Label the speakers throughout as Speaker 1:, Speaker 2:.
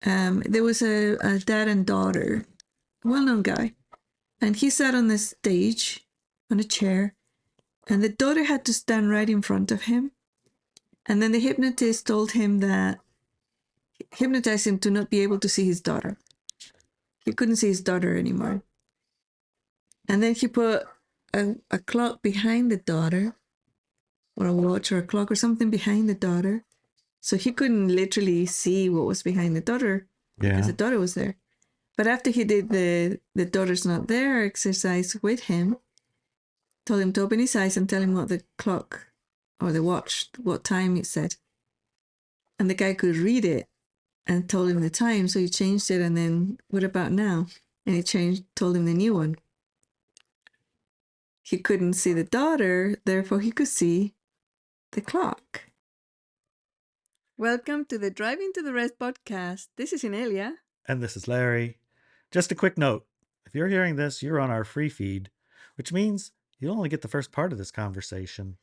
Speaker 1: there was a dad and daughter, a well-known guy, and he sat on the stage on a chair, and the daughter had to stand right in front of him. And then the hypnotist told him that, hypnotized him to not be able to see his daughter. He couldn't see his daughter anymore. And then he put a clock behind the daughter, or a watch or a clock or something behind the daughter. So he couldn't literally see what was behind the daughter because the daughter was there. But after he did the daughter's not there exercise with him, told him to open his eyes and tell him what the clock or the watch, what time it said. And the guy could read it and told him the time. So he changed it, and then, what about now? And he told him the new one. He couldn't see the daughter, therefore he could see the clock. Welcome to the Driving to the Rest podcast. This is Inelia.
Speaker 2: And this is Larry. Just a quick note. If you're hearing this, you're on our free feed, which means you'll only get the first part of this conversation.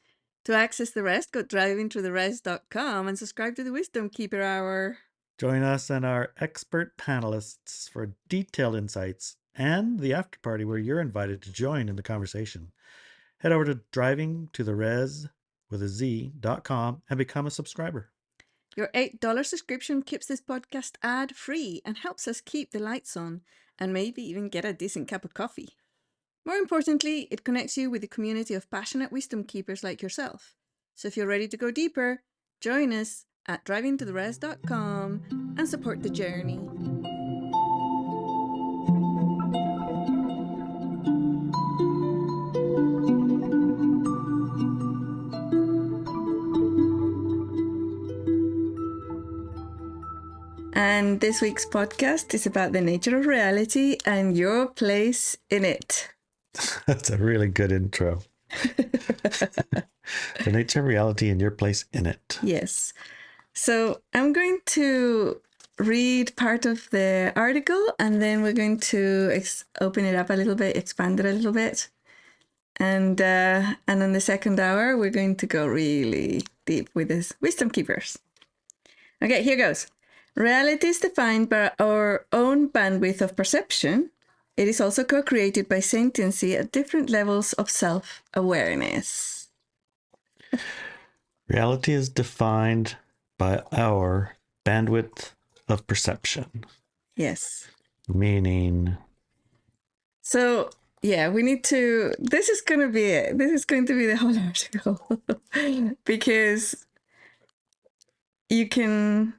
Speaker 1: To access the rest, go drivingtotherest.com and subscribe to the Wisdom Keeper Hour.
Speaker 2: Join us and our expert panelists for detailed insights and the after party where you're invited to join in the conversation. Head over to drivingtotherest.com and become a subscriber.
Speaker 1: Your $8 subscription keeps this podcast ad-free and helps us keep the lights on and maybe even get a decent cup of coffee. More importantly, it connects you with a community of passionate wisdom keepers like yourself. So if you're ready to go deeper, join us at drivingtotherest.com and support the journey. And this week's podcast is about the nature of reality and your place in it.
Speaker 2: That's a really good intro. The nature of reality and your place in it.
Speaker 1: Yes. So I'm going to read part of the article, and then we're going to open it up a little bit, expand it a little bit. And in the second hour, we're going to go really deep with this Wisdom Keepers. Okay, here goes. Reality is defined by our own bandwidth of perception. It is also co-created by sentiency at different levels of self-awareness.
Speaker 2: Reality is defined by our bandwidth of perception.
Speaker 1: Yes.
Speaker 2: Meaning?
Speaker 1: So, yeah, we need to... This is going to be it. This is going to be the whole article. Because you can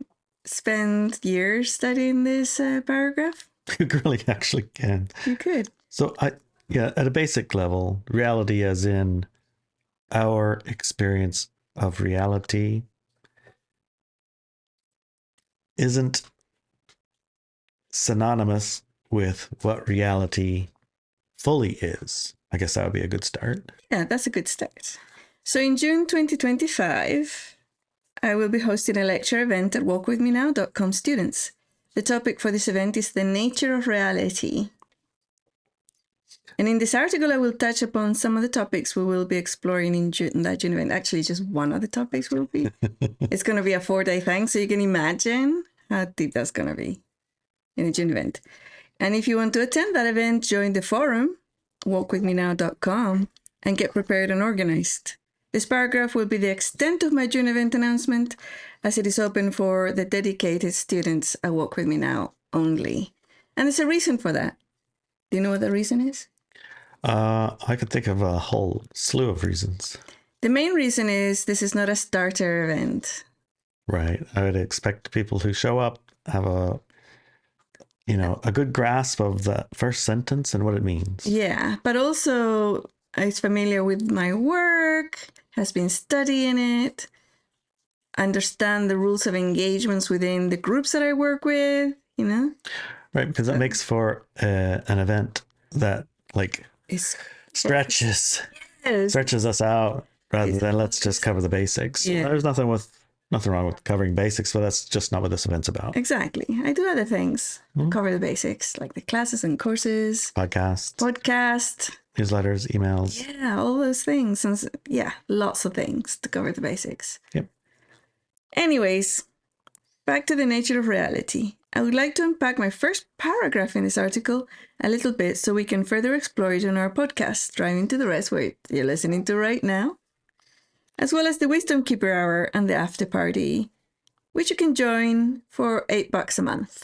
Speaker 1: spend years studying this paragraph.
Speaker 2: You really actually can.
Speaker 1: You could.
Speaker 2: So, at a basic level, reality as in our experience of reality isn't synonymous with what reality fully is. I guess that would be a good start.
Speaker 1: Yeah, that's a good start. So in June 2025... I will be hosting a lecture event at walkwithmenow.com students. The topic for this event is the nature of reality. And in this article, I will touch upon some of the topics we will be exploring in that June event. Actually, just one of the topics will be. It's going to be a 4-day thing, so you can imagine how deep that's going to be in the June event. And if you want to attend that event, join the forum, walkwithmenow.com, and get prepared and organized. This paragraph will be the extent of my June event announcement, as it is open for the dedicated students at Walk With Me Now only. And there's a reason for that. Do you know what the reason is?
Speaker 2: I could think of a whole slew of reasons.
Speaker 1: The main reason is this is not a starter event.
Speaker 2: Right. I would expect people who show up have a good grasp of the first sentence and what it means.
Speaker 1: Yeah, but also is familiar with my work, has been studying it, understand the rules of engagements within the groups that I work with,
Speaker 2: Right, because that makes for an event that stretches us out rather than let's just cover the basics. Yeah. There's nothing wrong with covering basics, but that's just not what this event's about.
Speaker 1: Exactly. I do other things, cover the basics, like the classes and courses,
Speaker 2: podcast, newsletters, emails.
Speaker 1: Yeah, all those things. And lots of things to cover the basics.
Speaker 2: Yep.
Speaker 1: Anyways, back to the nature of reality. I would like to unpack my first paragraph in this article a little bit so we can further explore it on our podcast, Driving to the Rest, where you're listening to right now, as well as the Wisdom Keeper Hour and the After Party, which you can join for $8 a month.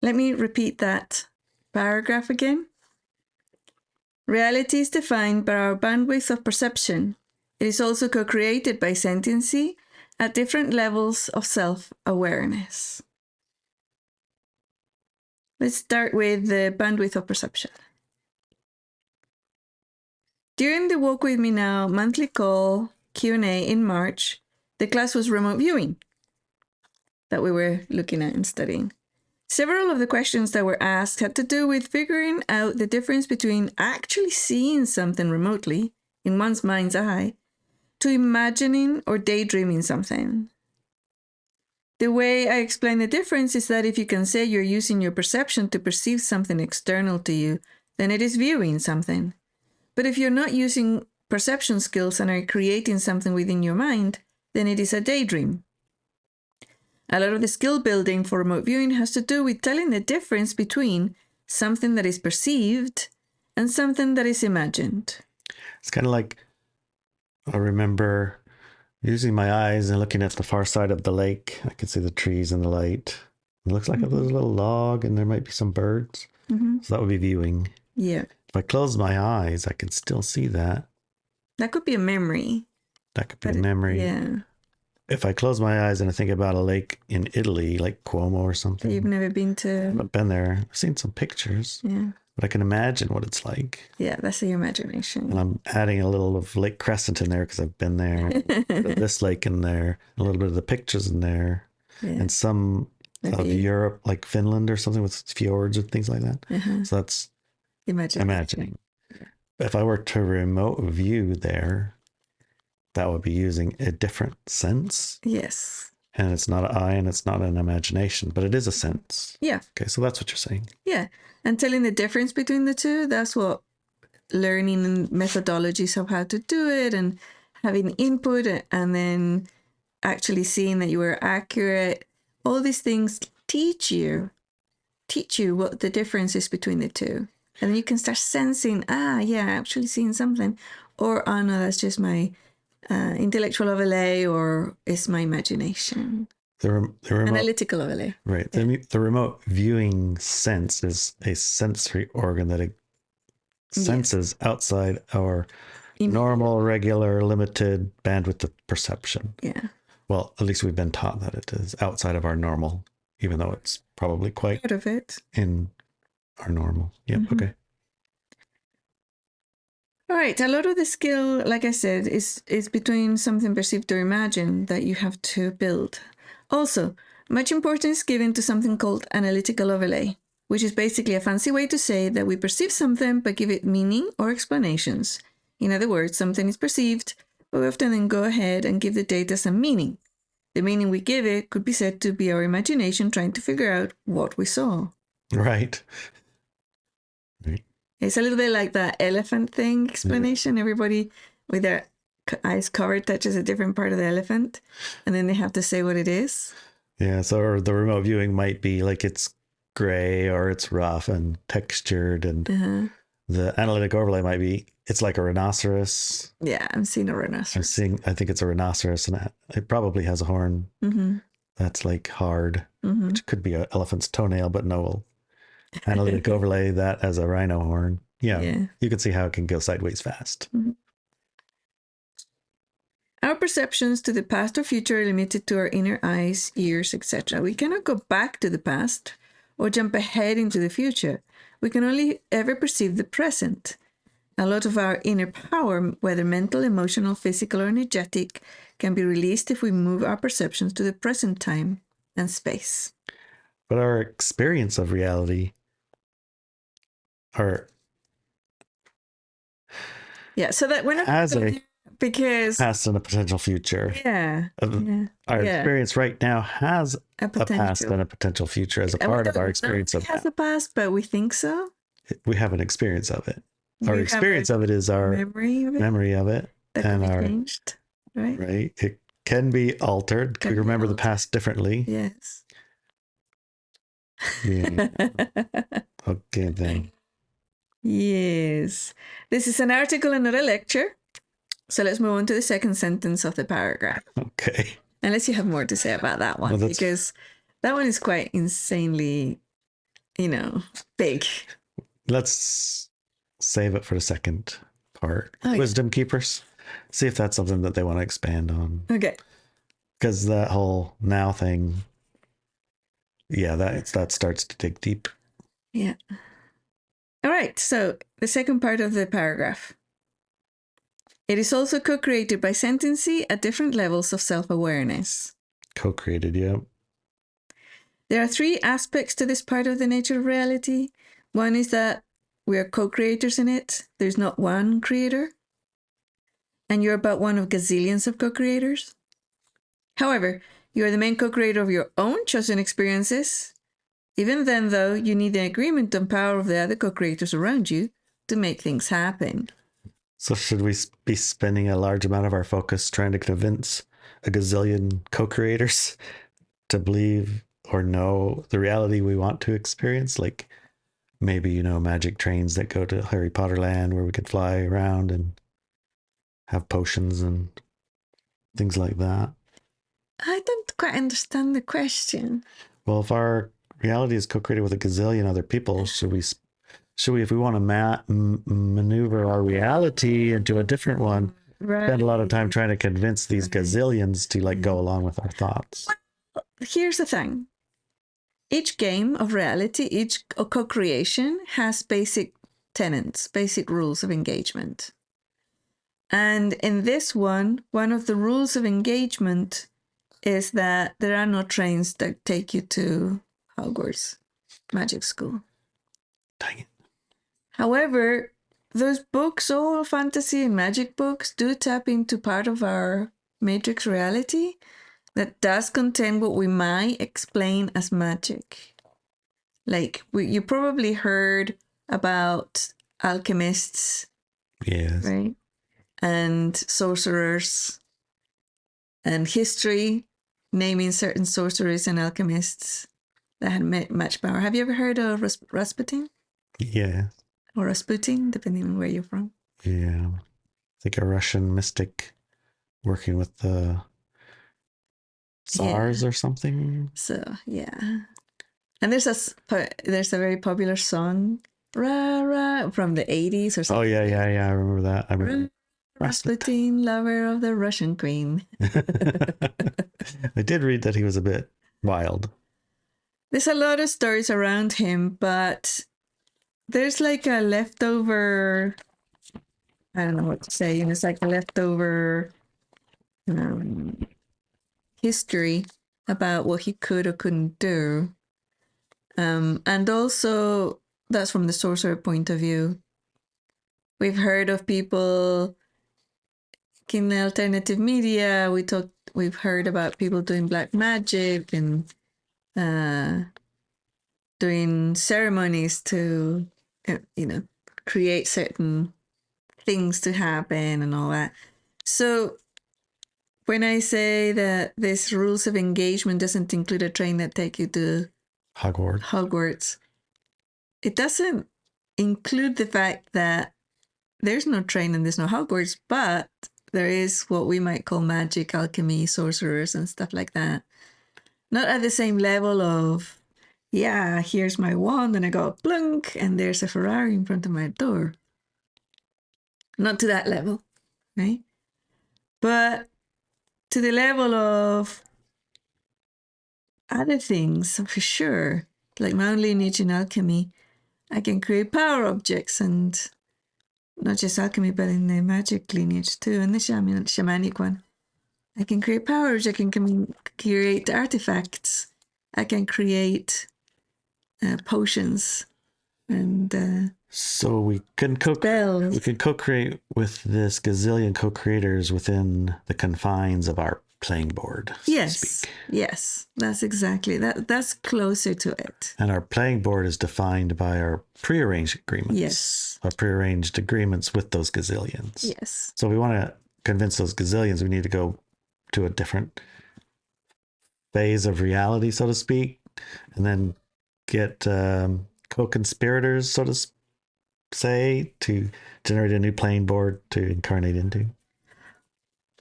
Speaker 1: Let me repeat that paragraph again. Reality is defined by our bandwidth of perception. It is also co-created by sentiency at different levels of self-awareness. Let's start with the bandwidth of perception. During the Walk With Me Now monthly call Q&A in March, the class was remote viewing that we were looking at and studying. Several of the questions that were asked had to do with figuring out the difference between actually seeing something remotely in one's mind's eye to imagining or daydreaming something. The way I explain the difference is that if you can say you're using your perception to perceive something external to you, then it is viewing something. But if you're not using perception skills and are creating something within your mind, then it is a daydream. A lot of the skill building for remote viewing has to do with telling the difference between something that is perceived and something that is imagined.
Speaker 2: It's kind of like, I remember using my eyes and looking at the far side of the lake. I could see the trees and the light. It looks like a little log and there might be some birds. So that would be viewing.
Speaker 1: Yeah.
Speaker 2: If I close my eyes, I can still see that.
Speaker 1: That could be a memory.
Speaker 2: That could be a memory.
Speaker 1: Yeah.
Speaker 2: If I close my eyes and I think about a lake in Italy, like Como or something.
Speaker 1: You've never been
Speaker 2: I
Speaker 1: to.
Speaker 2: haven't been there. I've seen some pictures.
Speaker 1: Yeah.
Speaker 2: But I can imagine what it's like.
Speaker 1: Yeah, that's your imagination.
Speaker 2: And I'm adding a little of Lake Crescent in there because I've been there. This lake in there. A little bit of the pictures in there.
Speaker 1: Yeah.
Speaker 2: And some of Europe, like Finland or something with fjords and things like that. So that's imagining. If I were to remote view there, that would be using a different sense.
Speaker 1: Yes.
Speaker 2: And it's not an eye and it's not an imagination, but it is a sense.
Speaker 1: Yeah.
Speaker 2: Okay, so that's what you're saying.
Speaker 1: Yeah. And telling the difference between the two, that's what learning and methodologies of how to do it and having input and then actually seeing that you were accurate. All these things teach you what the difference is between the two. And then you can start sensing, yeah, actually seeing something. Or, oh no, that's just my intellectual overlay, or it's my imagination.
Speaker 2: The remote,
Speaker 1: analytical overlay.
Speaker 2: Right. Yeah. The remote viewing sense is a sensory organ that senses outside our normal, regular, limited bandwidth of perception.
Speaker 1: Yeah.
Speaker 2: Well, at least we've been taught that it is outside of our normal, even though it's probably quite
Speaker 1: part of it
Speaker 2: in our normal. Yep. Okay.
Speaker 1: All right. A lot of the skill, like I said, is between something perceived or imagined that you have to build. Also, much importance is given to something called analytical overlay, which is basically a fancy way to say that we perceive something but give it meaning or explanations. In other words, something is perceived, but we often then go ahead and give the data some meaning. The meaning we give it could be said to be our imagination trying to figure out what we saw.
Speaker 2: Right.
Speaker 1: It's a little bit like that elephant thing explanation. Yeah. Everybody with their eyes covered touches a different part of the elephant, and then they have to say what it is.
Speaker 2: Yeah, so the remote viewing might be like it's gray or it's rough and textured, and the analytic overlay might be it's like a rhinoceros.
Speaker 1: Yeah, I'm seeing a rhinoceros.
Speaker 2: I think it's a rhinoceros, and it probably has a horn that's like hard, which could be an elephant's toenail, but no, we'll analytic overlay that as a rhino horn. Yeah, you can see how it can go sideways fast. Our
Speaker 1: perceptions to the past or future are limited to our inner eyes, ears, etc. We cannot go back to the past or jump ahead into the future. We can only ever perceive the present. A lot of our inner power, whether mental, emotional, physical, or energetic, can be released if we move our perceptions to the present time and space.
Speaker 2: But our experience of reality,
Speaker 1: so that we're not because
Speaker 2: past and a potential future. Our experience right now has a past and a potential future as a part of our experience of
Speaker 1: it has a past, but we think so.
Speaker 2: We have an experience of it. Our experience of it is our memory of it,
Speaker 1: that
Speaker 2: and
Speaker 1: can be changed, right?
Speaker 2: Right. It can be altered. We remember the past differently.
Speaker 1: Yes.
Speaker 2: Yeah. Okay, then.
Speaker 1: Yes. This is an article and not a lecture. So let's move on to the second sentence of the paragraph.
Speaker 2: Okay.
Speaker 1: Unless you have more to say about that one, because that one is quite insanely, big.
Speaker 2: Let's save it for the second part.
Speaker 1: Okay.
Speaker 2: Wisdom keepers. See if that's something that they want to expand on.
Speaker 1: Okay.
Speaker 2: Because that whole now thing, yeah, that starts to dig deep.
Speaker 1: Yeah. All right. So the second part of the paragraph. It is also co-created by sentiency at different levels of self-awareness.
Speaker 2: Co-created, yeah.
Speaker 1: There are three aspects to this part of the nature of reality. One is that we are co-creators in it. There's not one creator. And you're about one of gazillions of co-creators. However, you are the main co-creator of your own chosen experiences. Even then, though, you need the agreement and power of the other co-creators around you to make things happen.
Speaker 2: So should we be spending a large amount of our focus trying to convince a gazillion co-creators to believe or know the reality we want to experience? Like maybe, magic trains that go to Harry Potter land where we could fly around and have potions and things like that.
Speaker 1: I don't quite understand the question.
Speaker 2: Well, if our reality is co-created with a gazillion other people, should we, if we want to maneuver our reality into a different one, spend a lot of time trying to convince these gazillions to go along with our thoughts?
Speaker 1: Well, here's the thing. Each game of reality, each co-creation has basic tenets, basic rules of engagement. And in this one of the rules of engagement is that there are no trains that take you to Hogwarts Magic School.
Speaker 2: Dang it.
Speaker 1: However, those books, all fantasy and magic books, do tap into part of our matrix reality that does contain what we might explain as magic. Like, you probably heard about alchemists.
Speaker 2: Yes.
Speaker 1: Right? And sorcerers. And history, naming certain sorcerers and alchemists that had much power. Have you ever heard of Rasputin?
Speaker 2: Yeah.
Speaker 1: Or Rasputin, depending on where you're from.
Speaker 2: Yeah. I think a Russian mystic working with the Tsars or something.
Speaker 1: So, yeah. And there's a very popular song, Ra Ra, from the 80s or something.
Speaker 2: Oh, yeah. I remember that. I remember
Speaker 1: Rasputin, lover of the Russian queen.
Speaker 2: I did read that he was a bit wild.
Speaker 1: There's a lot of stories around him, but there's like a leftover, I don't know what to say, it's like a leftover history about what he could or couldn't do. And also, that's from the sorcerer point of view. We've heard of people in the alternative media. We've heard about people doing black magic and doing ceremonies to, create certain things to happen and all that. So when I say that this rules of engagement doesn't include a train that take you to Hogwarts, it doesn't include the fact that there's no train and there's no Hogwarts, but there is what we might call magic, alchemy, sorcerers, and stuff like that. Not at the same level of, yeah, here's my wand and I go blunk and there's a Ferrari in front of my door. Not to that level, right? But to the level of other things, for sure. Like my own lineage in alchemy, I can create power objects, and not just alchemy, but in the magic lineage too, and the shamanic one. I can create powers, I can create artifacts, I can create potions, and
Speaker 2: so we can co-create with this gazillion co-creators within the confines of our playing board.
Speaker 1: Yes, that's exactly that's closer to it.
Speaker 2: And our playing board is defined by our prearranged agreements.
Speaker 1: Yes,
Speaker 2: our prearranged agreements with those gazillions.
Speaker 1: Yes.
Speaker 2: So we want to convince those gazillions. We need to go to a different phase of reality, so to speak, and then get co-conspirators, so to say, to generate a new playing board to incarnate into?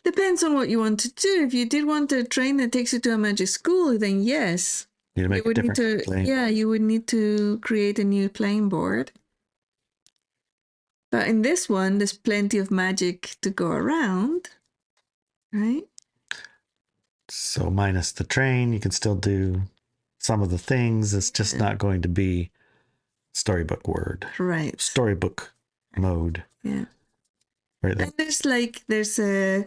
Speaker 1: Depends on what you want to do. If you did want a train that takes you to a magic school, then yes.
Speaker 2: You would need to,
Speaker 1: you would need to create a new playing board. But in this one, there's plenty of magic to go around, right?
Speaker 2: So minus the train, you can still do some of the things. It's just not going to be storybook word.
Speaker 1: Right.
Speaker 2: Storybook mode.
Speaker 1: Yeah.
Speaker 2: Right.
Speaker 1: And there's a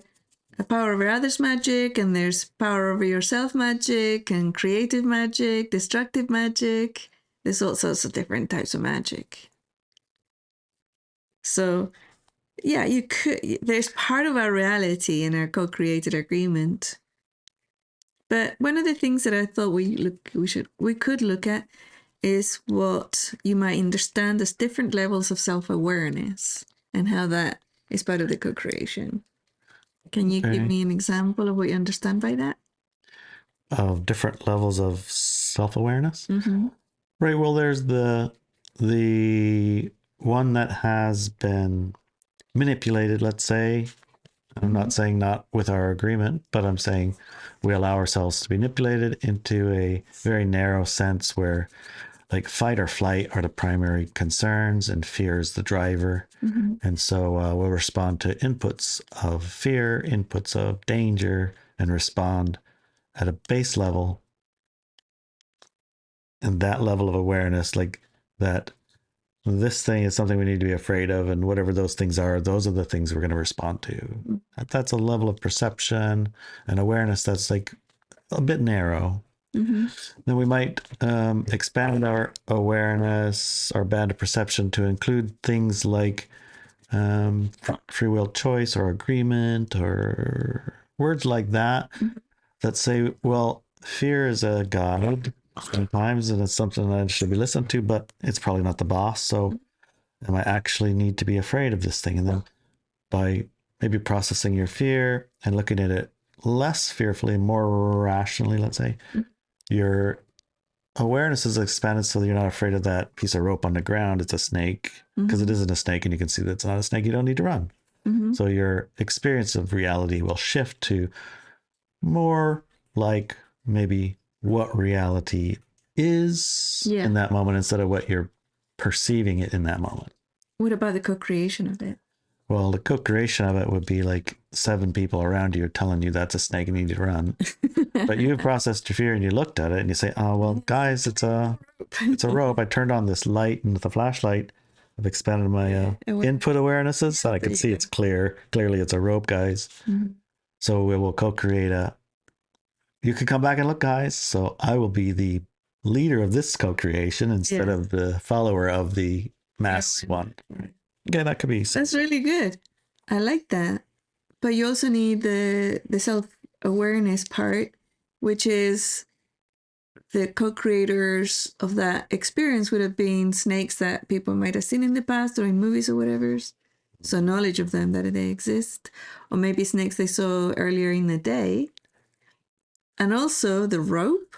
Speaker 1: power over others magic, and there's power over yourself magic, and creative magic, destructive magic. There's all sorts of different types of magic. So, yeah, there's part of our reality in our co-created agreement. But one of the things that I thought we could look at is what you might understand as different levels of self-awareness and how that is part of the co-creation. Can you give me an example of what you understand by that?
Speaker 2: Of different levels of self-awareness?
Speaker 1: Mm-hmm.
Speaker 2: Right. Well, there's the one that has been manipulated, let's say. I'm not saying not with our agreement, but I'm saying we allow ourselves to be manipulated into a very narrow sense where like fight or flight are the primary concerns and fear is the driver. Mm-hmm. And so we'll respond to inputs of fear, inputs of danger, and respond at a base level. And that level of awareness, like that this thing is something we need to be afraid of, and whatever those things are, those are the things we're going to respond to. That's a level of perception and awareness that's like a bit narrow. Mm-hmm. Then we might expand our awareness, our band of perception, to include things like free will choice or agreement or words like that, that say, well, fear is a god sometimes, and it's something that should be listened to, but it's probably not the boss. So am I actually need to be afraid of this thing? And then by maybe processing your fear and looking at it less fearfully, more rationally, let's say, your awareness is expanded so that you're not afraid of that piece of rope on the ground. It's a snake, because it isn't a snake, and you can see that it's not a snake. You don't need to run. Mm-hmm. So your experience of reality will shift to more like maybe what reality is in that moment instead of what you're perceiving it in that moment.
Speaker 1: What about the co-creation of it?
Speaker 2: Well, the co-creation of it would be like 7 people around you telling you that's a snake and you need to run. But you processed your fear and you looked at it and you say, oh, well, guys, it's a rope. I turned on this light, and with the flashlight, I've expanded my input awarenesses so I can see it's clear. Clearly, it's a rope, guys. Mm-hmm. So we will co-create you can come back and look, guys. So I will be the leader of this co-creation instead of the follower of the mass one. Okay, that could be.
Speaker 1: That's really good. I like that. But you also need the self-awareness part, which is the co-creators of that experience would have been snakes that people might have seen in the past or in movies or whatever. So knowledge of them, that they exist. Or maybe snakes they saw earlier in the day. And also the rope.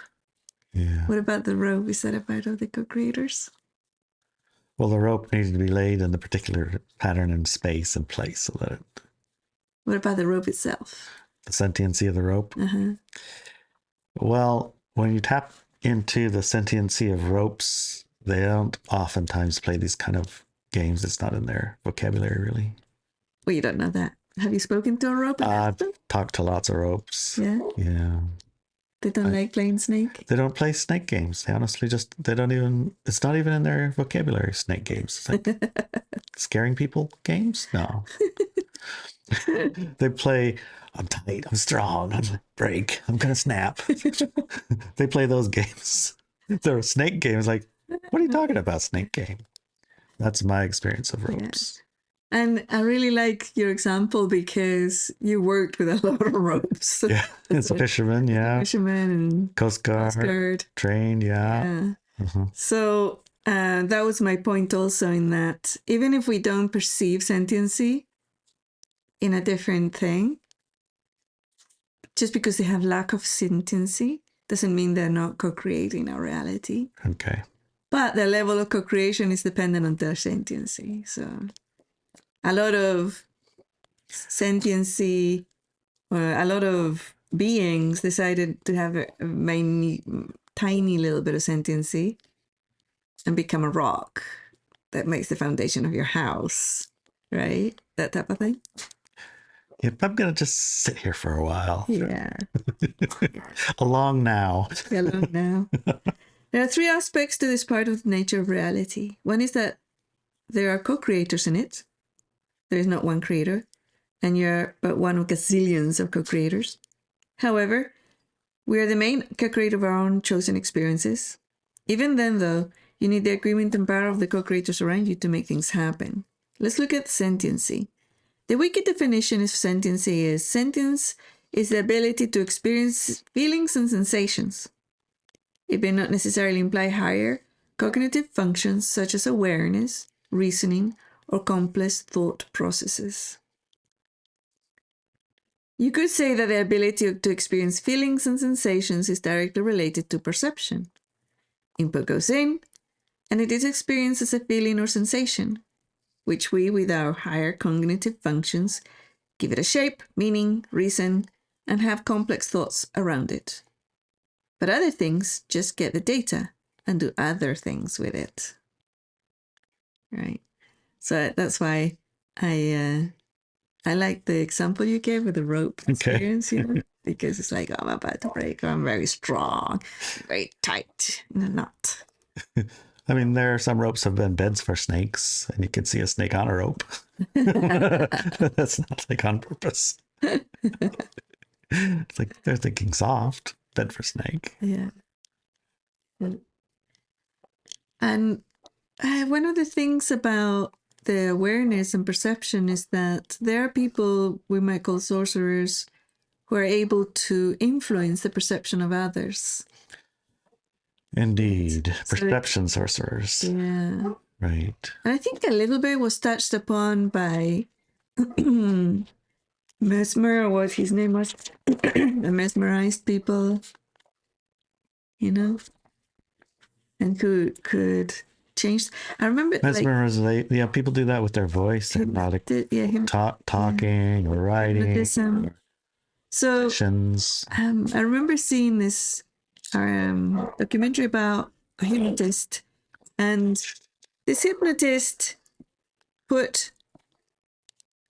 Speaker 2: Yeah.
Speaker 1: What about the rope? Is that a part of the co-creators?
Speaker 2: Well, the rope needs to be laid in the particular pattern and space and place so that it...
Speaker 1: What about the rope itself?
Speaker 2: The sentiency of the rope? Uh-huh. Well, when you tap into the sentiency of ropes, they don't oftentimes play these kind of games. It's not in their vocabulary, really.
Speaker 1: Well, you don't know that. Have you spoken to a rope?
Speaker 2: I've talked to lots of ropes.
Speaker 1: Yeah?
Speaker 2: Yeah.
Speaker 1: They don't like playing snake?
Speaker 2: They don't play snake games. They honestly they don't even, it's not even in their vocabulary, snake games. It's like scaring people games? No. They play, I'm tight, I'm strong, I'm break, I'm going to snap. They play those games. They're snake games. Like, what are you talking about, snake game? That's my experience of ropes.
Speaker 1: Yeah. And I really like your example because you worked with a lot of ropes.
Speaker 2: Yeah, it's a fisherman,
Speaker 1: Fisherman and
Speaker 2: Coast Guard. Trained, yeah.
Speaker 1: Mm-hmm. So that was my point also, in that even if we don't perceive sentiency in a different thing, just because they have lack of sentiency doesn't mean they're not co-creating our reality.
Speaker 2: Okay.
Speaker 1: But their level of co-creation is dependent on their sentiency. So a lot of sentiency, a lot of beings decided to have a tiny little bit of sentiency and become a rock that makes the foundation of your house, right? That type of thing.
Speaker 2: Yep, I'm going to just sit here for a while.
Speaker 1: Yeah.
Speaker 2: Along now.
Speaker 1: Along now. There are three aspects to this part of the nature of reality. One is that there are co-creators in it. There is not one creator, and you're but one of gazillions of co-creators. However, we are the main co-creator of our own chosen experiences. Even then, though, you need the agreement and power of the co-creators around you to make things happen. Let's look at sentiency. The wiki definition of sentiency is: sentience is the ability to experience feelings and sensations. It may not necessarily imply higher cognitive functions such as awareness, reasoning, or complex thought processes. You could say that the ability to experience feelings and sensations is directly related to perception. Input goes in, and it is experienced as a feeling or sensation, which we, with our higher cognitive functions, give it a shape, meaning, reason, and have complex thoughts around it. But other things just get the data and do other things with it. Right? So that's why I like the example you gave with the rope experience, you know, because it's like, oh, I'm about to break, or I'm very strong, very tight in a knot.
Speaker 2: I mean, there are some ropes have been beds for snakes, and you can see a snake on a rope. That's not like on purpose. It's like they're thinking soft, bed for snake.
Speaker 1: Yeah. And one of the things about the awareness and perception is that there are people we might call sorcerers who are able to influence the perception of others.
Speaker 2: Indeed. Right. Perception sorcerers.
Speaker 1: Yeah.
Speaker 2: Right.
Speaker 1: And I think a little bit was touched upon by Mesmer, or what his name was, the mesmerized people, you know, and who could change. I remember
Speaker 2: mesmerization. Yeah, people do that with their voice, hypnotic, talking or writing.
Speaker 1: Hypnotism. So I remember seeing this documentary about a hypnotist, and this hypnotist put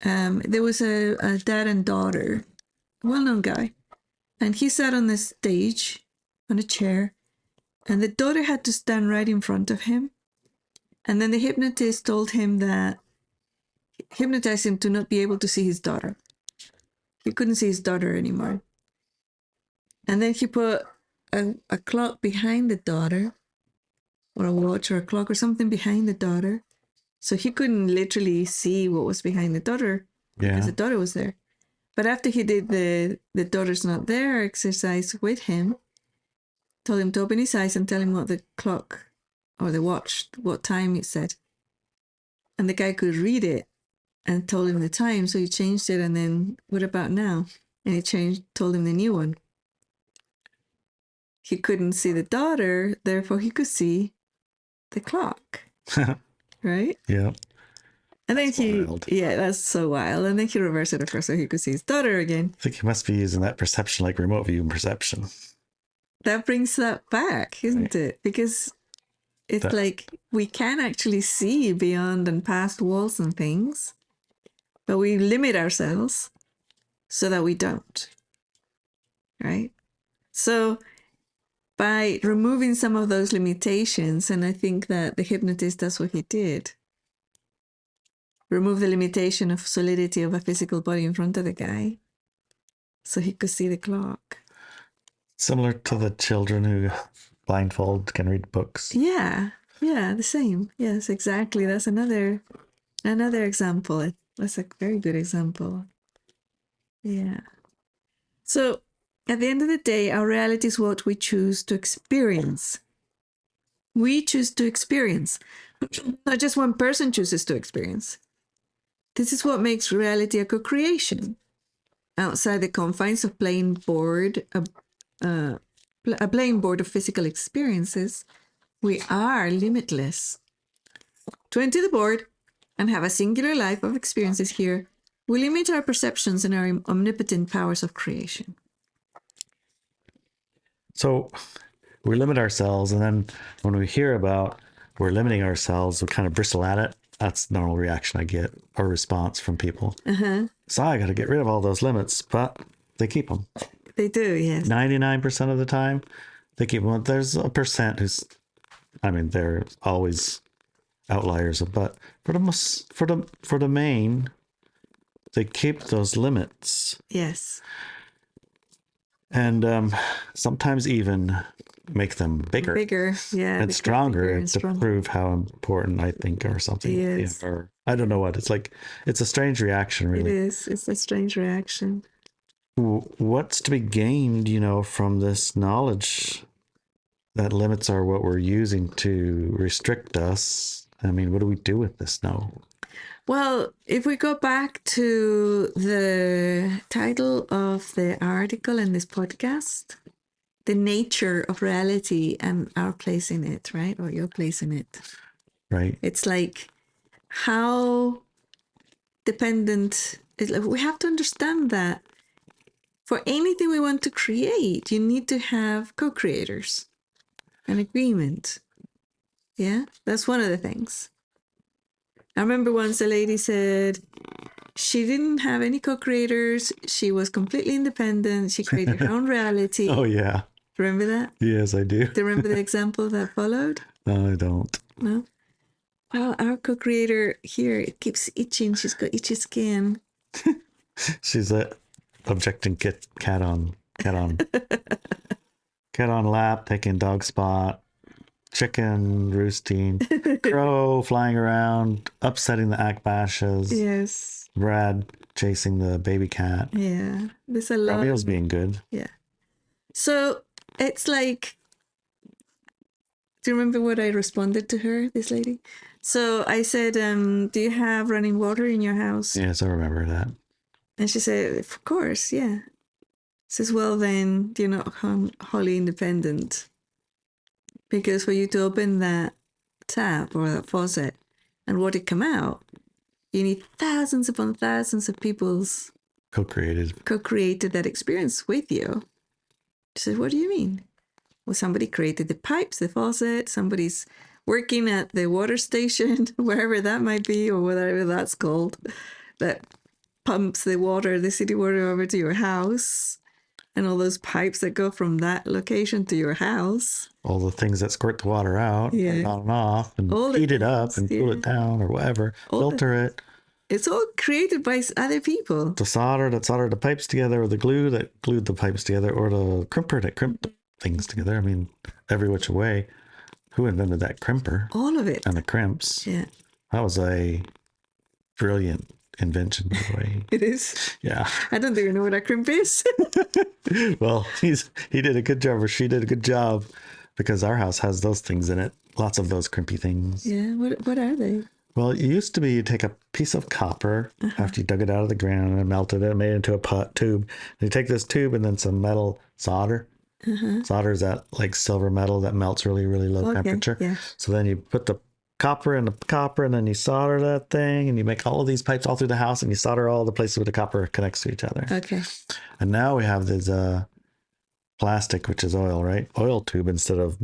Speaker 1: there was a dad and daughter, a well-known guy, and he sat on the stage on a chair, and the daughter had to stand right in front of him, and then the hypnotist told him that hypnotized him to not be able to see his daughter. He couldn't see his daughter anymore. And then he put a clock behind the daughter, or a watch or a clock or something behind the daughter. So he couldn't literally see what was behind the daughter because the daughter was there. But after he did the daughter's not there exercise with him, told him to open his eyes and tell him what the clock or the watch, what time it said. And the guy could read it and told him the time. So he changed it, and then, what about now? And he told him the new one. He couldn't see the daughter, therefore he could see the clock. Right?
Speaker 2: Yeah.
Speaker 1: And then that's so wild. And then he reversed it, of course, so he could see his daughter again.
Speaker 2: I think he must be using that perception like remote view perception.
Speaker 1: That brings that back, isn't it? Because it's like we can actually see beyond and past walls and things, but we limit ourselves so that we don't. Right? So by removing some of those limitations, and I think that the hypnotist, that's what he did. Remove the limitation of solidity of a physical body in front of the guy so he could see the clock.
Speaker 2: Similar to the children who blindfold can read books.
Speaker 1: Yeah, the same. Yes, exactly. That's another example. That's a very good example. Yeah. So at the end of the day, our reality is what we choose to experience. We choose to experience. Not just one person chooses to experience. This is what makes reality a co-creation. Outside the confines of plain bored, a playing board of physical experiences, we are limitless. To enter the board and have a singular life of experiences here, we limit our perceptions and our omnipotent powers of creation.
Speaker 2: So we limit ourselves, and then when we hear about we're limiting ourselves, we kind of bristle at it. That's the normal reaction I get, or response from people. So I got to get rid of all those limits, but they keep them.
Speaker 1: They do, yes.
Speaker 2: 99% of the time, they keep them. There's a percent who's, I mean, they're always outliers, but for the main, they keep those limits.
Speaker 1: Yes.
Speaker 2: And sometimes even make them bigger.
Speaker 1: Bigger, yeah.
Speaker 2: And stronger to prove how important I think or something.
Speaker 1: Yes.
Speaker 2: Or I don't know what. It's like, it's a strange reaction, really.
Speaker 1: It is. It's a strange reaction.
Speaker 2: What's to be gained, from this knowledge that limits are what we're using to restrict us? I mean, what do we do with this now?
Speaker 1: Well, if we go back to the title of the article in this podcast, the nature of reality and our place in it, right? Or your place in it.
Speaker 2: Right.
Speaker 1: It's like how dependent, we have to understand that for anything we want to create, you need to have co-creators, an agreement. Yeah, that's one of the things. I remember once a lady said she didn't have any co-creators. She was completely independent. She created her own reality.
Speaker 2: Oh, yeah.
Speaker 1: Remember that?
Speaker 2: Yes, I do.
Speaker 1: Do you remember the example that followed?
Speaker 2: No, I don't.
Speaker 1: No? Well, our co-creator here, it keeps itching. She's got itchy skin.
Speaker 2: She's objecting cat on lap, taking dog spot, chicken roosting, crow flying around, upsetting the akbashes.
Speaker 1: Yes.
Speaker 2: Brad chasing the baby cat.
Speaker 1: Yeah. There's a lot.
Speaker 2: Ramil's being good.
Speaker 1: Yeah. So it's like, do you remember what I responded to her, this lady? So I said, do you have running water in your house?
Speaker 2: Yes, I remember that.
Speaker 1: And she said, of course, yeah. Says, well, then you're not wholly independent. Because for you to open that tap or that faucet and water come out, you need thousands upon thousands of people's co-created that experience with you. She said, what do you mean? Well, somebody created the pipes, the faucet, somebody's working at the water station, wherever that might be, or whatever that's called, that pumps the water, the city water over to your house. And all those pipes that go from that location to your house.
Speaker 2: All the things that squirt the water out, and on and off, and heat it up and cool it down or whatever, filter it.
Speaker 1: It's all created by other people.
Speaker 2: The solder that soldered the pipes together, or the glue that glued the pipes together, or the crimper that crimped things together. I mean, every which way. Who invented that crimper?
Speaker 1: All of it.
Speaker 2: And the crimps.
Speaker 1: Yeah.
Speaker 2: That was a brilliant invention, by the way.
Speaker 1: It is.
Speaker 2: Yeah.
Speaker 1: I don't even know what a crimp is.
Speaker 2: Well, he did a good job, or she did a good job, because our house has those things in it. Lots of those crimpy things.
Speaker 1: Yeah. What are they?
Speaker 2: Well, it used to be you take a piece of copper after you dug it out of the ground and melted it and made it into a tube. And you take this tube and then some metal solder. Solder is that like silver metal that melts really, really low temperature.
Speaker 1: Yeah.
Speaker 2: So then you put the copper in the copper, and then you solder that thing, and you make all of these pipes all through the house, and you solder all the places where the copper connects to each other.
Speaker 1: Okay.
Speaker 2: And now we have this plastic, which is oil, right? Oil tube instead of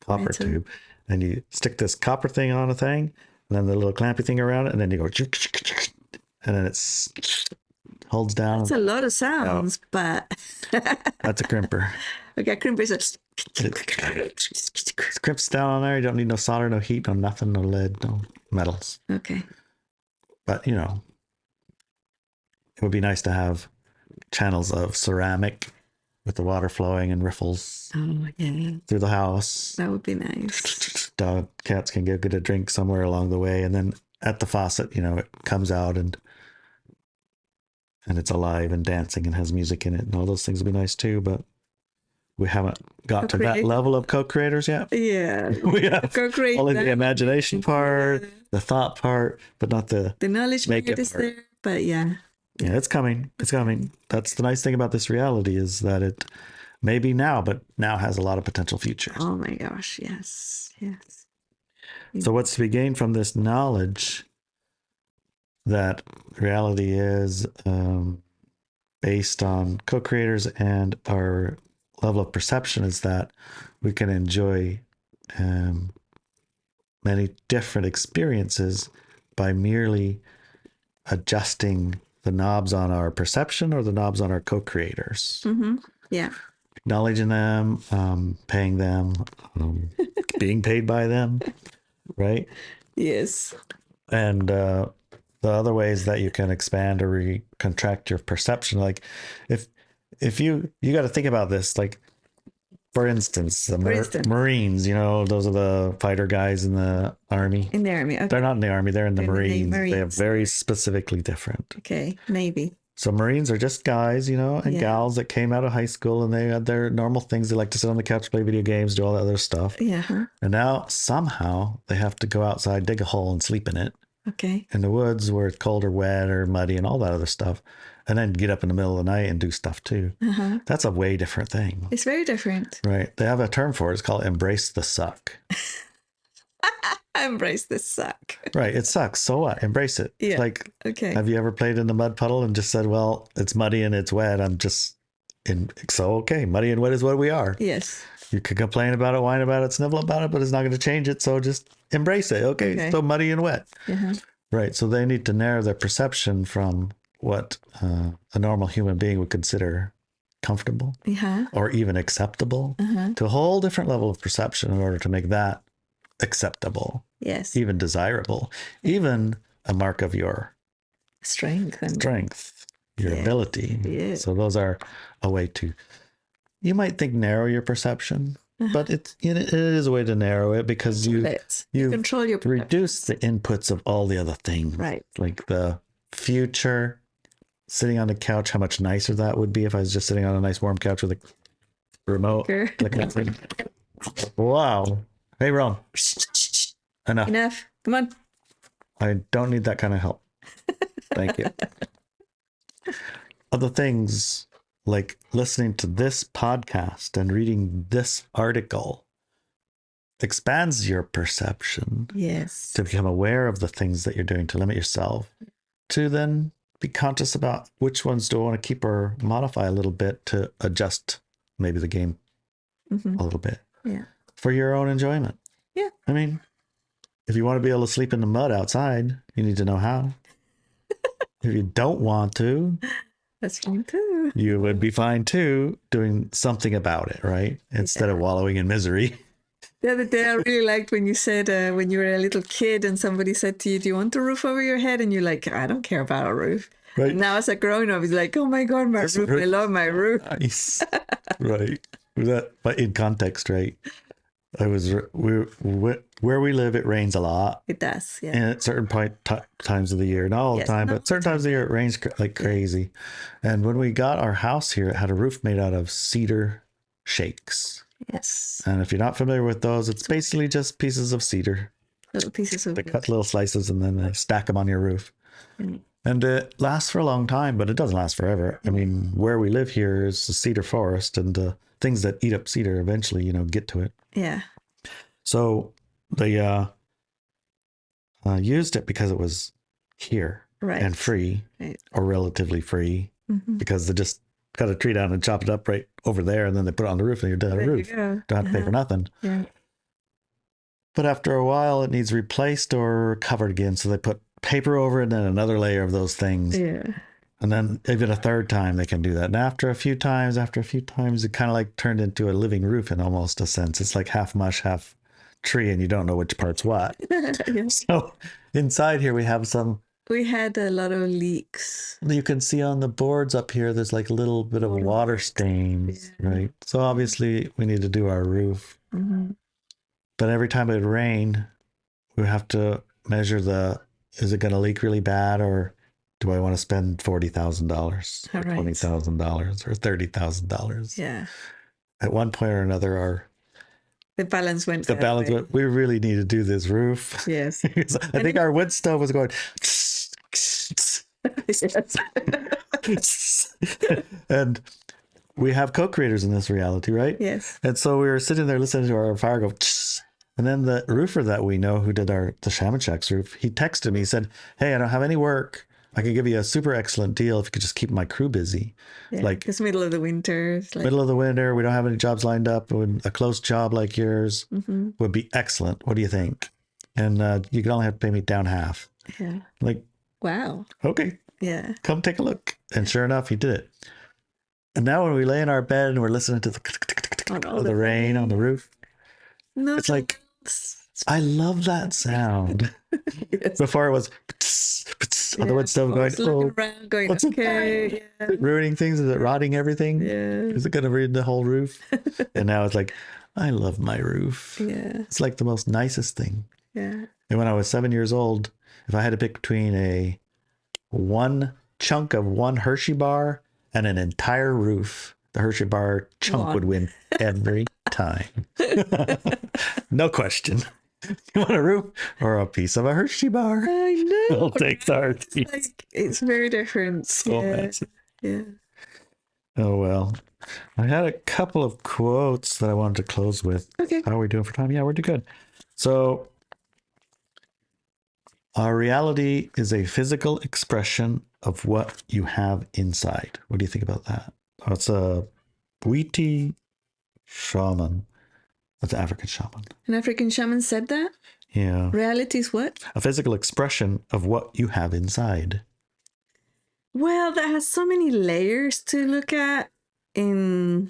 Speaker 2: copper tube. And you stick this copper thing on a thing, and then the little clampy thing around it, and then you go, and then it's holds down.
Speaker 1: That's a lot of sounds, but
Speaker 2: that's a crimper.
Speaker 1: Okay, crimper is
Speaker 2: it crimps down on there. You don't need no solder, no heat, no nothing, no lead, no metals.
Speaker 1: Okay.
Speaker 2: But it would be nice to have channels of ceramic with the water flowing and riffles through the house.
Speaker 1: That would be nice.
Speaker 2: Cats can get a drink somewhere along the way, and then at the faucet, it comes out and it's alive and dancing and has music in it, and all those things would be nice too. But we haven't got to that level of co-creators yet.
Speaker 1: Yeah.
Speaker 2: We have
Speaker 1: co-create
Speaker 2: only the imagination part, the thought part, but not the
Speaker 1: knowledge part is there. But yeah,
Speaker 2: it's coming. It's coming. That's the nice thing about this reality, is that maybe now, but now has a lot of potential futures.
Speaker 1: Oh my gosh, yes.
Speaker 2: So what's to be gained from this knowledge that reality is based on co-creators and our level of perception is that we can enjoy many different experiences by merely adjusting the knobs on our perception or the knobs on our co-creators.
Speaker 1: Yeah.
Speaker 2: Acknowledging them, paying them, being paid by them, right?
Speaker 1: Yes.
Speaker 2: And the other ways that you can expand or contract your perception, like if you got to think about this, like for instance, Marines, those are the fighter guys in the army.
Speaker 1: In the army, okay.
Speaker 2: They're not in the army, they're in the Marines. They are very specifically different.
Speaker 1: Okay, maybe.
Speaker 2: So Marines are just guys, and gals that came out of high school and they had their normal things. They like to sit on the couch, play video games, do all that other stuff.
Speaker 1: Yeah.
Speaker 2: And now somehow they have to go outside, dig a hole and sleep in it.
Speaker 1: Okay.
Speaker 2: In the woods where it's cold or wet or muddy and all that other stuff. And then get up in the middle of the night and do stuff too. That's a way different thing.
Speaker 1: It's very different.
Speaker 2: Right. They have a term for it. It's called embrace the suck.
Speaker 1: Embrace the suck.
Speaker 2: Right. It sucks. So what? Embrace it.
Speaker 1: Yeah.
Speaker 2: Like,
Speaker 1: okay.
Speaker 2: Have you ever played in the mud puddle and just said, well, it's muddy and it's wet. I'm just in. So, okay. Muddy and wet is what we are.
Speaker 1: Yes.
Speaker 2: You could complain about it, whine about it, snivel about it, but it's not going to change it. So just embrace it. Okay. So muddy and wet. Right. So they need to narrow their perception from what a normal human being would consider comfortable or even acceptable to a whole different level of perception in order to make that acceptable.
Speaker 1: Yes.
Speaker 2: Even desirable. Even a mark of your
Speaker 1: strength,
Speaker 2: your ability.
Speaker 1: Yeah.
Speaker 2: So those are a way to, you might think narrow your perception, but it is a way to narrow it because you
Speaker 1: control your perception.
Speaker 2: Reduce the inputs of all the other things.
Speaker 1: Right.
Speaker 2: Like the future, sitting on the couch, how much nicer that would be if I was just sitting on a nice warm couch with a remote. Wow. Hey, Ron. Enough.
Speaker 1: Come on.
Speaker 2: I don't need that kind of help. Thank you. Other things like listening to this podcast and reading this article expands your perception.
Speaker 1: Yes.
Speaker 2: To become aware of the things that you're doing to limit yourself, to then be conscious about which ones do I want to keep or modify a little bit to adjust maybe the game a little bit for your own enjoyment.
Speaker 1: Yeah.
Speaker 2: I mean, if you want to be able to sleep in the mud outside, you need to know how. If you don't want to,
Speaker 1: that's fine too.
Speaker 2: You would be fine too doing something about it, right? Instead of wallowing in misery.
Speaker 1: The other day, I really liked when you said, when you were a little kid and somebody said to you, do you want a roof over your head? And you're like, I don't care about a roof. Right. And now as a grown up, it's like, oh my God, my roof. I love my roof.
Speaker 2: Nice. Right. But in context, right? Where we live, it rains a lot.
Speaker 1: It does, yeah.
Speaker 2: And at certain times of the year, not all the time, but certain times of the year, it rains like crazy. And when we got our house here, it had a roof made out of cedar shakes.
Speaker 1: Yes.
Speaker 2: And if you're not familiar with those, it's basically just pieces of cedar.
Speaker 1: Little pieces of.
Speaker 2: They cut little slices and then they stack them on your roof. And it lasts for a long time, but it doesn't last forever. I mean, where we live here is a cedar forest, and things that eat up cedar eventually, get to it.
Speaker 1: Yeah.
Speaker 2: So they used it because it was here and free, or relatively free, because they just cut a tree down and chop it up right over there, and then they put it on the roof, and you're done on the roof. Don't have to pay for nothing.
Speaker 1: Yeah.
Speaker 2: But after a while, it needs replaced or covered again. So they put paper over it, and then another layer of those things.
Speaker 1: Yeah.
Speaker 2: And then even a third time they can do that. And after a few times, it kind of like turned into a living roof in almost a sense. It's like half mush, half tree, and you don't know which part's what. So inside here we have
Speaker 1: we had a lot of leaks.
Speaker 2: You can see on the boards up here, there's like a little bit of water stains, right? So obviously we need to do our roof. But every time it would rain, we have to measure is it going to leak really bad, or do I want to spend $40,000 or $20,000 or $30,000?
Speaker 1: Yeah.
Speaker 2: At one point or another, the balance went. We really need to do this roof.
Speaker 1: Yes.
Speaker 2: I think our wood stove was going. And we have co-creators in this reality, right?
Speaker 1: Yes.
Speaker 2: And so we were sitting there listening to our fire go, tss, and then the roofer that we know who did the Shaman Shack's roof, he texted me, he said, hey, I don't have any work. I could give you a super excellent deal if you could just keep my crew busy.
Speaker 1: Yeah,
Speaker 2: like
Speaker 1: it's middle of the winter.
Speaker 2: Middle of the winter, we don't have any jobs lined up. A close job like yours would be excellent. What do you think? And you can only have to pay me down half.
Speaker 1: Yeah.
Speaker 2: Like,
Speaker 1: wow.
Speaker 2: Okay.
Speaker 1: Yeah.
Speaker 2: Come take a look. And sure enough, he did it. And now when we lay in our bed and we're listening to the rain on the roof, it's like, I love that sound. Yes. Before it was on the wood stove going, what's it? Yeah. Ruining things? Is it rotting everything?
Speaker 1: Yeah.
Speaker 2: Is it going to ruin the whole roof? And now it's like, I love my roof.
Speaker 1: Yeah.
Speaker 2: It's like the most nicest thing.
Speaker 1: Yeah.
Speaker 2: And when I was 7 years old, if I had to pick between one chunk of one Hershey bar and an entire roof, the Hershey bar chunk would win every time. No question. You want a roof or a piece of a Hershey bar?
Speaker 1: I know.
Speaker 2: I'll take the Hershey.
Speaker 1: It's very different.
Speaker 2: So massive.
Speaker 1: Yeah.
Speaker 2: Oh, well. I had a couple of quotes that I wanted to close with.
Speaker 1: Okay.
Speaker 2: How are we doing for time? Yeah, we're doing good. So, our reality is a physical expression of what you have inside. What do you think about that? Oh, it's a Bwiti shaman. That's an African shaman.
Speaker 1: An African shaman said that?
Speaker 2: Yeah.
Speaker 1: Reality is what?
Speaker 2: A physical expression of what you have inside.
Speaker 1: Well, that has so many layers to look at in...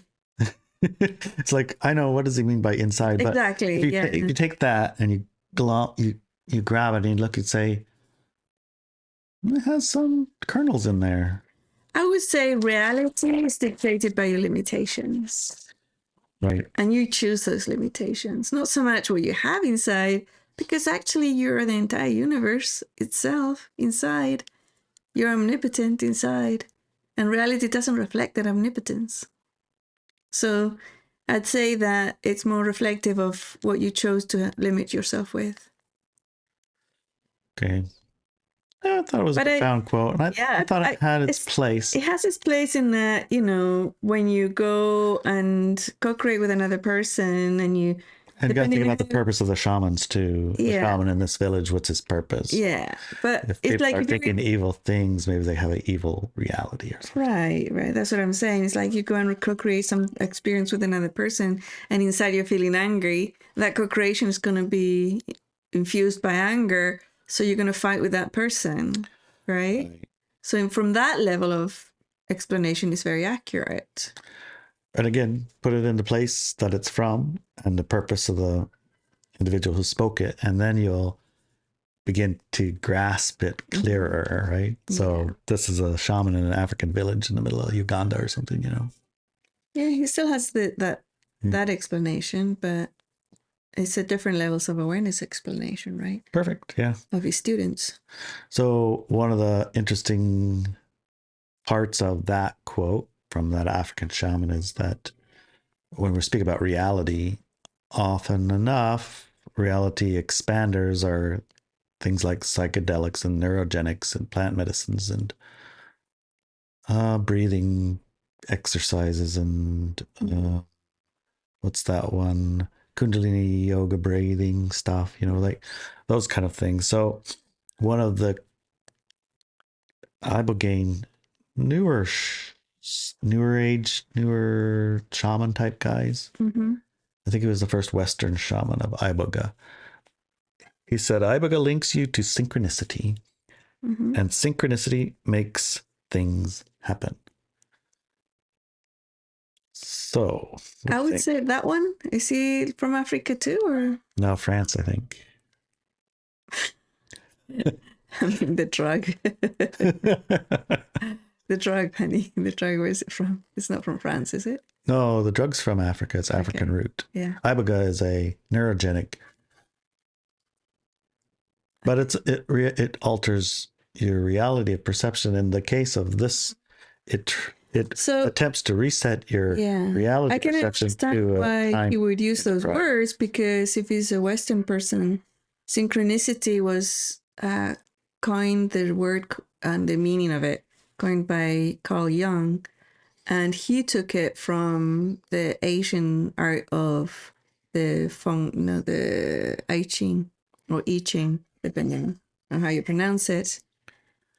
Speaker 2: It's like, I know, what does he mean by inside?
Speaker 1: Exactly,
Speaker 2: but if you take that and you grab it and you look and say, it has some kernels in there.
Speaker 1: I would say reality is dictated by your limitations.
Speaker 2: Right.
Speaker 1: And you choose those limitations, not so much what you have inside, because actually you're the entire universe itself inside. You're omnipotent inside, and reality doesn't reflect that omnipotence. So I'd say that it's more reflective of what you chose to limit yourself with.
Speaker 2: Okay. I thought it was a profound quote. And I thought it had its place.
Speaker 1: It has its place in that, when you go and co-create with another person and you...
Speaker 2: And you got to think about the purpose of the shamans too.
Speaker 1: Yeah.
Speaker 2: The shaman in this village, what's his purpose?
Speaker 1: Yeah. But
Speaker 2: if people are thinking evil things, maybe they have an evil reality or something.
Speaker 1: Right. That's what I'm saying. It's like you go and co-create some experience with another person and inside you're feeling angry. That co-creation is going to be infused by anger. So you're going to fight with that person, right? So from that level of explanation is very accurate.
Speaker 2: And again, put it in the place that it's from and the purpose of the individual who spoke it, and then you'll begin to grasp it clearer, right? Yeah. So this is a shaman in an African village in the middle of Uganda or something,
Speaker 1: Yeah, he still has that explanation, but it's at different levels of awareness explanation, right?
Speaker 2: Perfect, yeah.
Speaker 1: Of his students.
Speaker 2: So one of the interesting parts of that quote from that African shaman is that when we speak about reality, often enough, reality expanders are things like psychedelics and neurogenics and plant medicines and breathing exercises and what's that one? Kundalini yoga breathing stuff, like those kind of things. So one of the ibogaine newer shaman type guys.
Speaker 1: Mm-hmm.
Speaker 2: I think he was the first Western shaman of iboga. He said, iboga links you to synchronicity, and synchronicity makes things happen. So
Speaker 1: I would say that one. Is he from Africa too, or
Speaker 2: no, France? I think.
Speaker 1: I mean the drug. The drug, honey. The drug. Where is it from? It's not from France, is it?
Speaker 2: No, the drug's from Africa. It's African root.
Speaker 1: Yeah.
Speaker 2: Iboga is a neurogenic, but it alters your reality of perception. In the case of this, it attempts to reset your reality perception. I can understand
Speaker 1: why he would use those words, because if he's a Western person, synchronicity was coined, the word and the meaning of it, coined by Carl Jung, And he took it from the Asian art of the I Ching or I Ching, depending on how you pronounce it.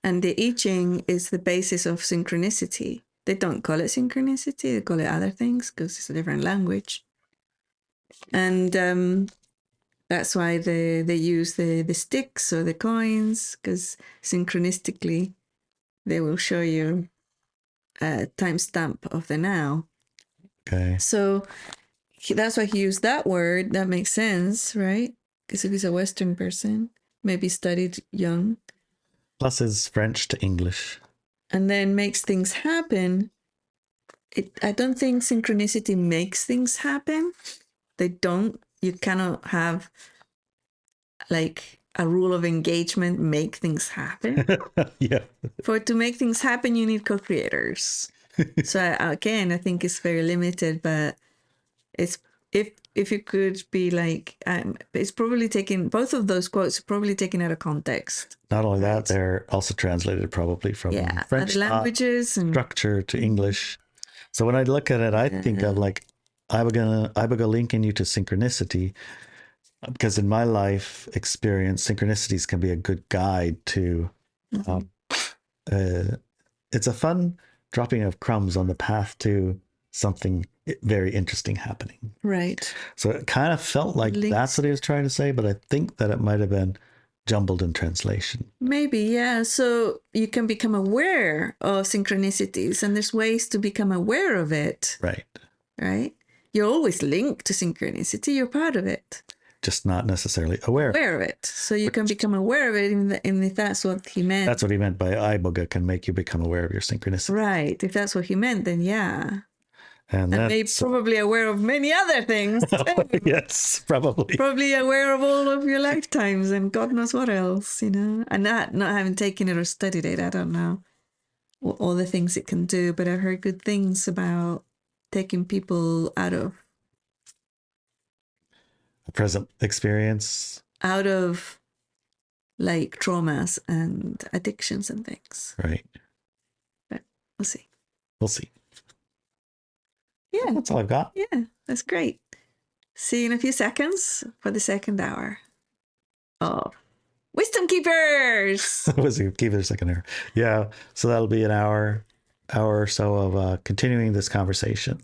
Speaker 1: And the I Ching is the basis of synchronicity. They don't call it synchronicity, they call it other things because it's a different language. And that's why they use the sticks or the coins, because synchronistically they will show you a timestamp of the now.
Speaker 2: Okay.
Speaker 1: So that's why he used that word. That makes sense, right? Because if he's a Western person, maybe studied young.
Speaker 2: Plus his French to English.
Speaker 1: And then makes things happen. I don't think synchronicity makes things happen. They don't. You cannot have like a rule of engagement make things happen.
Speaker 2: Yeah.
Speaker 1: For to make things happen, you need co-creators. So again, I think it's very limited, but it's if you could be like, it's probably taken, both of those quotes are probably taken out of context.
Speaker 2: Not only that, they're also translated probably from French
Speaker 1: other languages and
Speaker 2: structure to English. So when I look at it, I think of like, I'm gonna linking you to synchronicity, because in my life experience, synchronicities can be a good guide to. It's a fun dropping of crumbs on the path to something very interesting happening.
Speaker 1: Right.
Speaker 2: So it kind of felt like that's what he was trying to say, but I think that it might have been jumbled in translation.
Speaker 1: Maybe, yeah. So you can become aware of synchronicities, and there's ways to become aware of it.
Speaker 2: Right.
Speaker 1: Right? You're always linked to synchronicity. You're part of it.
Speaker 2: Just not necessarily aware
Speaker 1: of it. So you can become aware of it, and if that's what he meant.
Speaker 2: That's what he meant by iboga, can make you become aware of your synchronicity.
Speaker 1: Right. If that's what he meant, then yeah.
Speaker 2: And
Speaker 1: maybe probably aware of many other things.
Speaker 2: Yes, probably.
Speaker 1: Probably aware of all of your lifetimes and God knows what else, And not having taken it or studied it, I don't know all the things it can do, but I've heard good things about taking people out of
Speaker 2: a present experience,
Speaker 1: out of like traumas and addictions and things.
Speaker 2: Right.
Speaker 1: But we'll see.
Speaker 2: We'll see.
Speaker 1: Yeah.
Speaker 2: That's all I've got.
Speaker 1: Yeah, that's great. See you in a few seconds for the second hour of Wisdom Keepers.
Speaker 2: Wisdom Keepers, second hour. Yeah. So that'll be an hour or so of continuing this conversation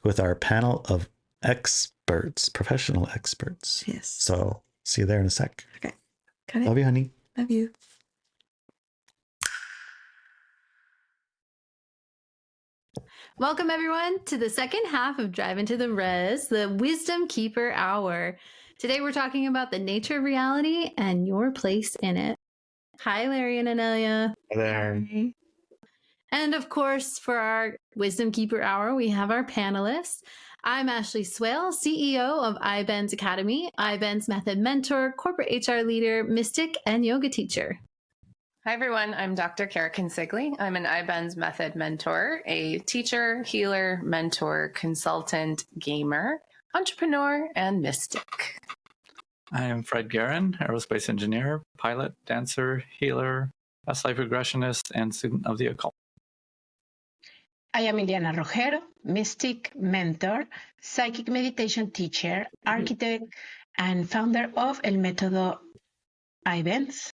Speaker 2: with our panel of experts, professional experts.
Speaker 1: Yes.
Speaker 2: So see you there in a sec.
Speaker 1: Okay. Got it.
Speaker 2: Love you, honey.
Speaker 1: Love you.
Speaker 3: Welcome, everyone, to the second half of Drive Into the Res, the Wisdom Keeper Hour. Today, we're talking about the nature of reality and your place in it. Hi, Larry and Inelia.
Speaker 2: Hi there.
Speaker 3: Hi. And of course, for our Wisdom Keeper Hour, we have our panelists. I'm Ashley Swale, CEO of iBenz Academy, iBenz Method Mentor, Corporate HR Leader, Mystic, and Yoga Teacher.
Speaker 4: Hi, everyone. I'm Dr. Kara Consigli. I'm an iBenz Method Mentor, a teacher, healer, mentor, consultant, gamer, entrepreneur, and mystic.
Speaker 5: I am Fred Guerin, aerospace engineer, pilot, dancer, healer, past life regressionist, and student of the occult.
Speaker 6: I am Ileana Rojero, mystic, mentor, psychic meditation teacher, architect, and founder of El Método iBenz,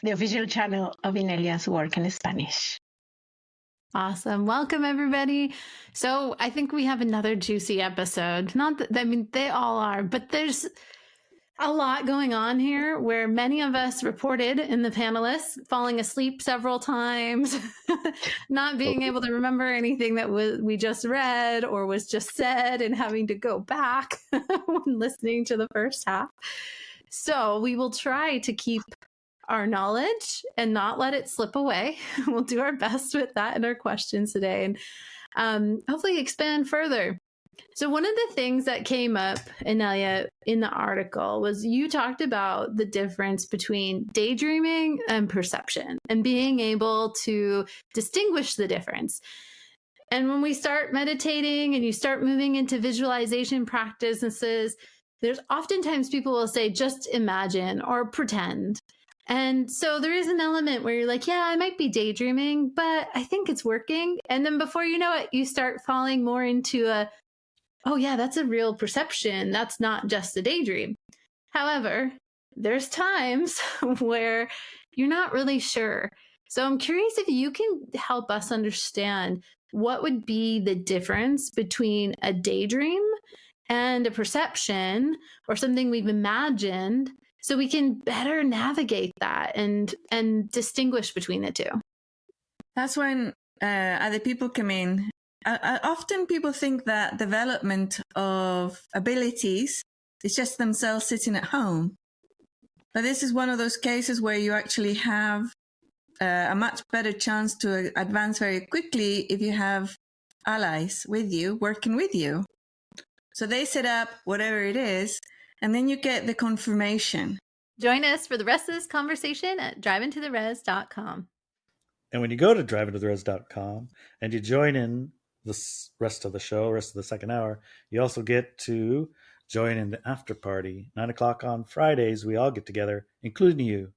Speaker 6: the official channel of Inelia's work in Spanish.
Speaker 3: Awesome. Welcome, everybody. So I think we have another juicy episode. Not that, I mean, they all are, but there's a lot going on here where many of us reported in the panelists falling asleep several times, not being able to remember anything that we just read or was just said, and having to go back when listening to the first half. So we will try to keep our knowledge and not let it slip away. We'll do our best with that in our questions today, and hopefully expand further. So one of the things that came up, Inelia, in the article was you talked about the difference between daydreaming and perception and being able to distinguish the difference. And when we start meditating and you start moving into visualization practices, there's oftentimes people will say, just imagine or pretend. And so there is an element where you're like, yeah, I might be daydreaming, but I think it's working. And then before you know it, you start falling more into oh yeah, that's a real perception. That's not just a daydream. However, there's times where you're not really sure. So I'm curious if you can help us understand what would be the difference between a daydream and a perception or something we've imagined, so we can better navigate that and distinguish between the two.
Speaker 1: That's when other people come in. Often people think that development of abilities is just themselves sitting at home. But this is one of those cases where you actually have a much better chance to advance very quickly if you have allies with you, working with you. So they set up whatever it is, and then you get the confirmation.
Speaker 3: Join us for the rest of this conversation at driveintotheres.com.
Speaker 2: And when you go to driveintotheres.com and you join in the rest of the show, rest of the second hour, you also get to join in the after party. 9 o'clock on Fridays, we all get together, including you.